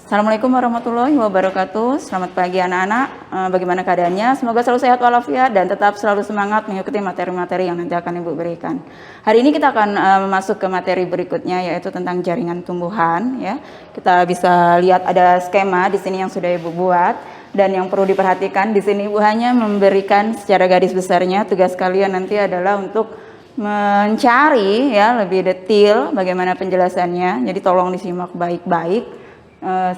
Assalamualaikum warahmatullahi wabarakatuh. Selamat pagi anak-anak. Bagaimana keadaannya? Semoga selalu sehat walafiat dan tetap selalu semangat mengikuti materi-materi yang nanti akan Ibu berikan. Hari ini kita akan masuk ke materi berikutnya, yaitu tentang jaringan tumbuhan. Ya, kita bisa lihat ada skema di sini yang sudah Ibu buat. Dan yang perlu diperhatikan di sini Ibu hanya memberikan secara garis besarnya. Tugas kalian nanti adalah untuk mencari ya lebih detail bagaimana penjelasannya. Jadi tolong disimak baik-baik.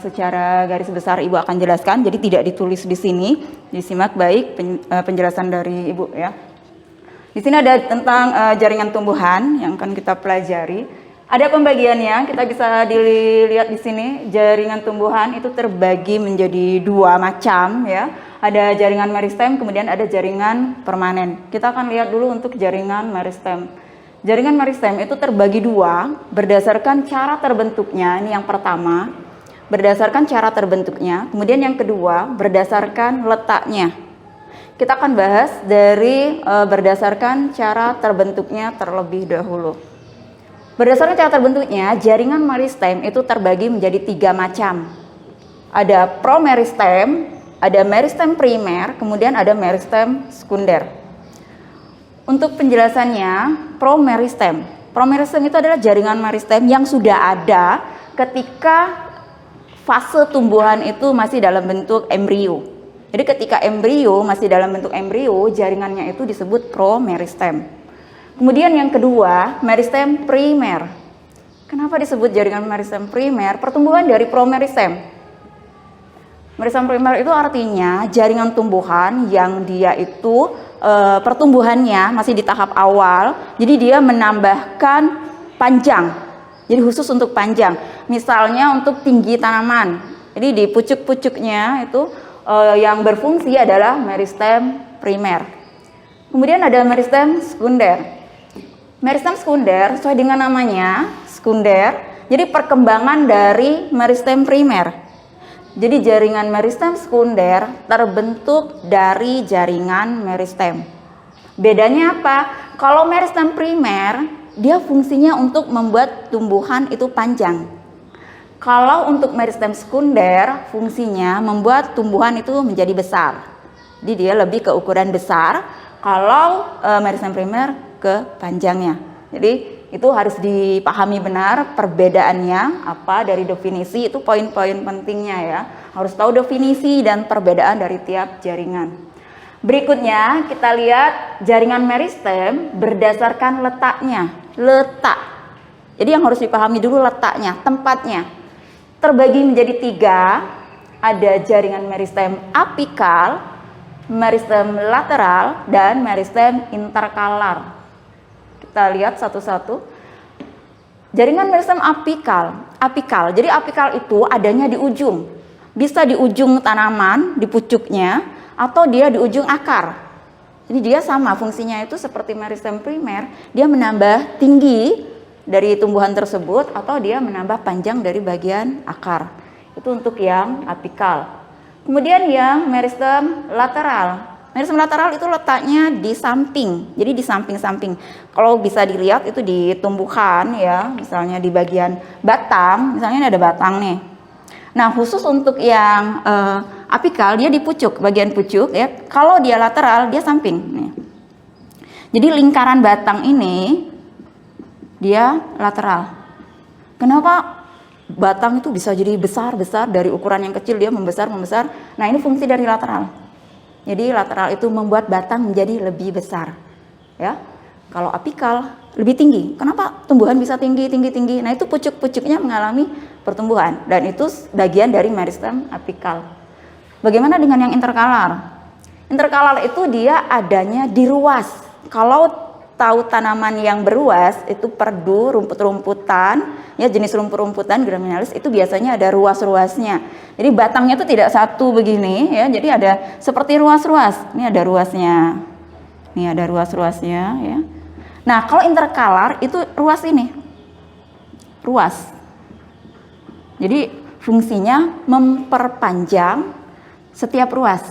Secara garis besar Ibu akan jelaskan, jadi tidak ditulis di sini, disimak baik penjelasan dari Ibu ya. Di sini ada tentang jaringan tumbuhan yang akan kita pelajari. Ada pembagiannya, kita bisa dilihat di sini. Jaringan tumbuhan itu terbagi menjadi dua macam ya. Ada jaringan meristem, kemudian ada jaringan permanen. Kita akan lihat dulu untuk jaringan meristem. Jaringan meristem itu terbagi dua berdasarkan cara terbentuknya. Ini yang pertama. Berdasarkan cara terbentuknya, kemudian yang kedua berdasarkan letaknya. Kita akan bahas dari berdasarkan cara terbentuknya terlebih dahulu. Berdasarkan cara terbentuknya, jaringan meristem itu terbagi menjadi tiga macam. Ada promeristem, ada meristem primer, kemudian ada meristem sekunder. Untuk penjelasannya, promeristem. Promeristem itu adalah jaringan meristem yang sudah ada ketika fase tumbuhan itu masih dalam bentuk embrio. Jadi ketika embrio masih dalam bentuk embrio, jaringannya itu disebut promeristem. Kemudian yang kedua, meristem primer. Kenapa disebut jaringan meristem primer? Pertumbuhan dari promeristem. Meristem primer itu artinya jaringan tumbuhan yang dia itu pertumbuhannya masih di tahap awal, jadi dia menambahkan panjang. Jadi khusus untuk panjang, misalnya untuk tinggi tanaman. Jadi di pucuk-pucuknya itu yang berfungsi adalah meristem primer. Kemudian ada meristem sekunder. Meristem sekunder sesuai dengan namanya, sekunder. Jadi perkembangan dari meristem primer. Jadi jaringan meristem sekunder terbentuk dari jaringan meristem. Bedanya apa? Kalau meristem primer dia fungsinya untuk membuat tumbuhan itu panjang. Kalau untuk meristem sekunder, fungsinya membuat tumbuhan itu menjadi besar. Jadi dia lebih ke ukuran besar. Kalau meristem primer ke panjangnya. Jadi itu harus dipahami benar perbedaannya apa dari definisi, itu poin-poin pentingnya ya. Harus tahu definisi dan perbedaan dari tiap jaringan. Berikutnya kita lihat jaringan meristem berdasarkan letaknya. Letak. Jadi yang harus dipahami dulu letaknya, tempatnya. Terbagi menjadi tiga. Ada jaringan meristem apikal, meristem lateral, dan meristem interkalar. Kita lihat satu-satu. Jaringan meristem apikal. Apikal. Jadi apikal itu adanya di ujung. Bisa di ujung tanaman, di pucuknya, atau dia di ujung akar. Jadi dia sama fungsinya itu seperti meristem primer, dia menambah tinggi dari tumbuhan tersebut atau dia menambah panjang dari bagian akar. Itu untuk yang apikal. Kemudian yang meristem lateral. Meristem lateral itu letaknya di samping. Jadi di samping-samping. Kalau bisa dilihat itu di tumbuhan ya, misalnya di bagian batang, misalnya ini ada batang nih. Nah, khusus untuk yang apikal dia di pucuk, bagian pucuk ya. Kalau dia lateral dia samping. Nih. Jadi lingkaran batang ini dia lateral. Kenapa batang itu bisa jadi besar-besar dari ukuran yang kecil dia membesar. Nah, ini fungsi dari lateral. Jadi lateral itu membuat batang menjadi lebih besar. Ya. Kalau apikal lebih tinggi. Kenapa tumbuhan bisa tinggi? Nah, itu pucuk-pucuknya mengalami pertumbuhan dan itu bagian dari meristem apikal. Bagaimana dengan yang interkalar? Interkalar itu dia adanya di ruas. Kalau tahu tanaman yang beruas itu perdu, rumput-rumputan, ya jenis rumput-rumputan graminalis itu biasanya ada ruas-ruasnya. Jadi batangnya itu tidak satu begini ya. Jadi ada seperti ruas-ruas. Ini ada ruasnya. Ini ada ruas-ruasnya ya. Nah, kalau interkalar itu ruas ini. Ruas. Jadi fungsinya memperpanjang setiap ruas.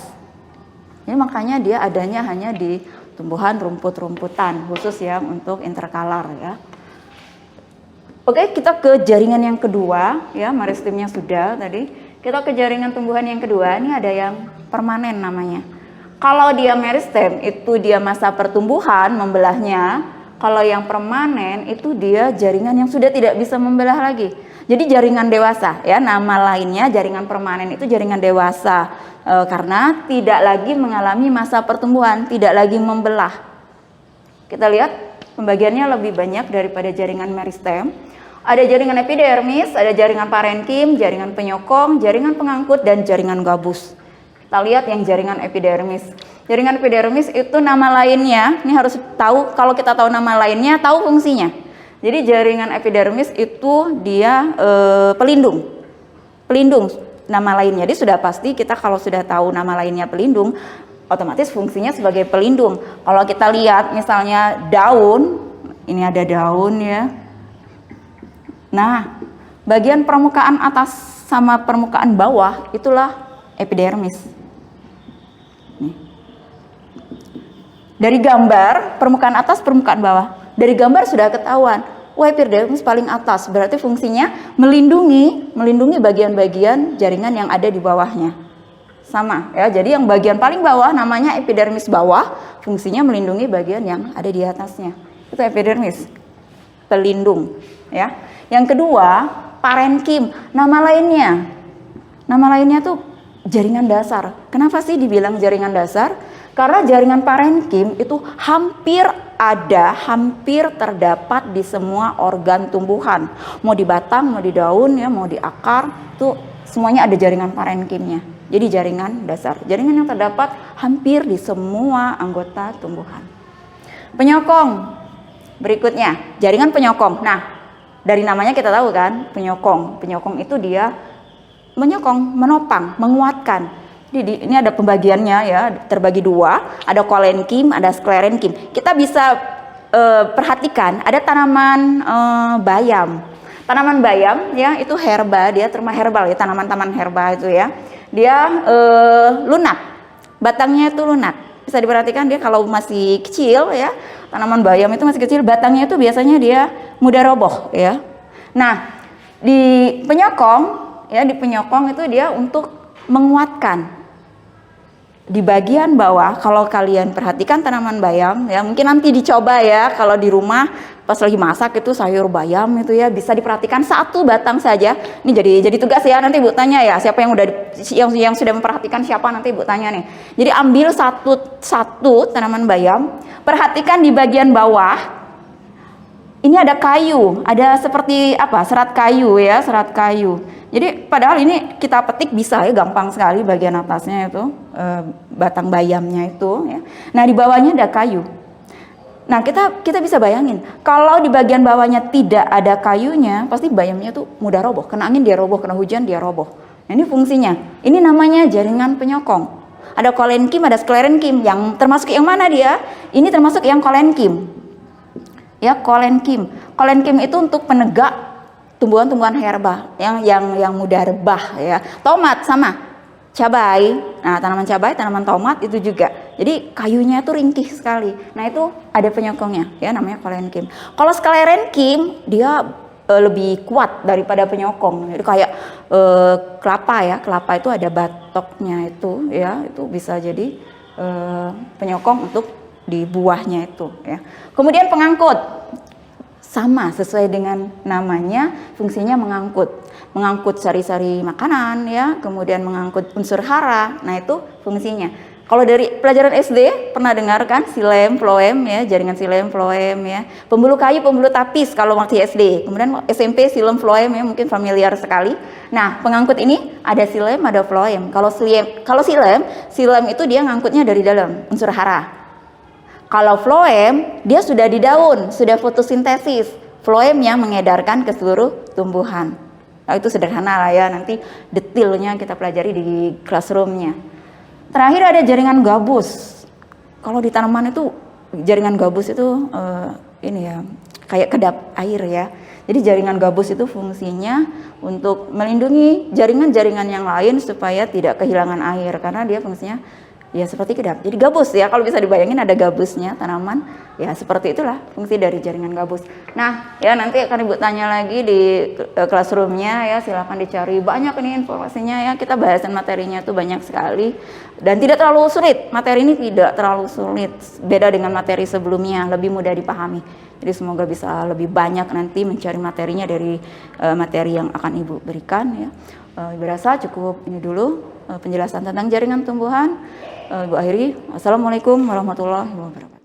Jadi makanya dia adanya hanya di tumbuhan rumput-rumputan, khusus yang untuk interkalar ya. Oke, kita ke jaringan yang kedua ya, meristemnya sudah tadi. Kita ke jaringan tumbuhan yang kedua, ini ada yang permanen namanya. Kalau dia meristem itu dia masa pertumbuhan membelahnya. Kalau yang permanen itu dia jaringan yang sudah tidak bisa membelah lagi. Jadi jaringan dewasa ya, nama lainnya jaringan permanen itu jaringan dewasa karena tidak lagi mengalami masa pertumbuhan, tidak lagi membelah. Kita lihat pembagiannya lebih banyak daripada jaringan meristem. Ada jaringan epidermis, ada jaringan parenkim, jaringan penyokong, jaringan pengangkut, dan jaringan gabus. Kita lihat yang jaringan epidermis. Jaringan epidermis itu nama lainnya, ini harus tahu, kalau kita tahu nama lainnya, tahu fungsinya. Jadi jaringan epidermis itu dia pelindung. Pelindung nama lainnya. Jadi sudah pasti kita kalau sudah tahu nama lainnya pelindung, otomatis fungsinya sebagai pelindung. Kalau kita lihat misalnya daun, ini ada daun ya. Nah, bagian permukaan atas sama permukaan bawah itulah epidermis. Nih. Dari gambar permukaan atas, permukaan bawah. Dari gambar sudah ketahuan, epidermis paling atas, berarti fungsinya melindungi bagian-bagian jaringan yang ada di bawahnya. Sama ya, jadi yang bagian paling bawah namanya epidermis bawah, fungsinya melindungi bagian yang ada di atasnya. Itu epidermis, pelindung ya. Yang kedua, parenkim, nama lainnya tuh jaringan dasar. Kenapa sih dibilang jaringan dasar? Karena jaringan parenkim itu hampir terdapat di semua organ tumbuhan. Mau di batang, mau di daun, ya, mau di akar, tuh semuanya ada jaringan parenkimnya. Jadi jaringan dasar, jaringan yang terdapat hampir di semua anggota tumbuhan. Penyokong, berikutnya jaringan penyokong. Nah, dari namanya kita tahu kan, penyokong. Penyokong itu dia menyokong, menopang, menguatkan. Jadi ini ada pembagiannya ya, terbagi dua, ada kolenkim, ada sklerenkim. Kita bisa perhatikan ada tanaman bayam. Tanaman bayam ya itu herba, dia terma herbal ya, tanaman-tanaman herba itu ya. Dia lunak, batangnya itu lunak. Bisa diperhatikan dia kalau masih kecil ya, tanaman bayam itu masih kecil, batangnya itu biasanya dia mudah roboh ya. Nah, di penyokong itu dia untuk menguatkan. Di bagian bawah kalau kalian perhatikan tanaman bayam ya, mungkin nanti dicoba ya kalau di rumah pas lagi masak itu sayur bayam itu ya, bisa diperhatikan satu batang saja. Ini jadi tugas ya, nanti Ibu tanya ya, siapa yang sudah memperhatikan, siapa nanti Ibu tanya nih. Jadi ambil satu tanaman bayam, perhatikan di bagian bawah. Ini ada kayu, ada seperti apa? Serat kayu ya, serat kayu. Jadi padahal ini kita petik bisa ya, gampang sekali bagian atasnya itu batang bayamnya itu ya. Nah, di bawahnya ada kayu. Nah, kita bisa bayangin, kalau di bagian bawahnya tidak ada kayunya, pasti bayamnya tuh mudah roboh. Kena angin dia roboh, kena hujan dia roboh. Nah, ini fungsinya. Ini namanya jaringan penyokong. Ada kolenkim, ada sklerenkim. Yang termasuk yang mana dia? Ini termasuk yang kolenkim. Ya, kolenkim. Kolenkim itu untuk penegak tumbuhan-tumbuhan herba yang mudah rebah ya. Tomat sama, cabai. Nah, tanaman cabai, tanaman tomat itu juga. Jadi kayunya itu ringkih sekali. Nah, itu ada penyokongnya ya, namanya kolenkim. Kalau sklerenkim dia lebih kuat daripada penyokong. Jadi kayak kelapa ya, kelapa itu ada batoknya itu ya, itu bisa jadi penyokong untuk di buahnya itu ya. Kemudian pengangkut, sama sesuai dengan namanya, fungsinya mengangkut sari-sari makanan ya, kemudian mengangkut unsur hara. Nah, itu fungsinya. Kalau dari pelajaran SD pernah dengar kan silem, floem ya, jaringan silem, floem ya. Pembuluh kayu, pembuluh tapis kalau waktu SD. Kemudian SMP silem, floem ya, mungkin familiar sekali. Nah, pengangkut ini ada silem, ada floem. Kalau silem itu dia ngangkutnya dari dalam, unsur hara. Kalau floem, dia sudah di daun, sudah fotosintesis. Floem yang mengedarkan ke seluruh tumbuhan. Nah, itu sederhana lah ya, nanti detailnya kita pelajari di classroomnya. Terakhir ada jaringan gabus. Kalau di tanaman itu, jaringan gabus itu ini ya, kayak kedap air ya. Jadi jaringan gabus itu fungsinya untuk melindungi jaringan-jaringan yang lain supaya tidak kehilangan air. Karena dia fungsinya Ya seperti kedap. Jadi gabus ya, kalau bisa dibayangin ada gabusnya tanaman. Ya seperti itulah fungsi dari jaringan gabus. Nah ya nanti akan Ibu tanya lagi di classroomnya ya, silakan dicari banyak ini informasinya ya. Kita bahasan materinya tuh banyak sekali dan tidak terlalu sulit. Materi ini tidak terlalu sulit. Beda dengan materi sebelumnya, lebih mudah dipahami. Jadi semoga bisa lebih banyak nanti mencari materinya dari materi yang akan Ibu berikan ya. Ibu rasa cukup ini dulu penjelasan tentang jaringan tumbuhan. Ibu akhiri, Assalamualaikum warahmatullahi wabarakatuh.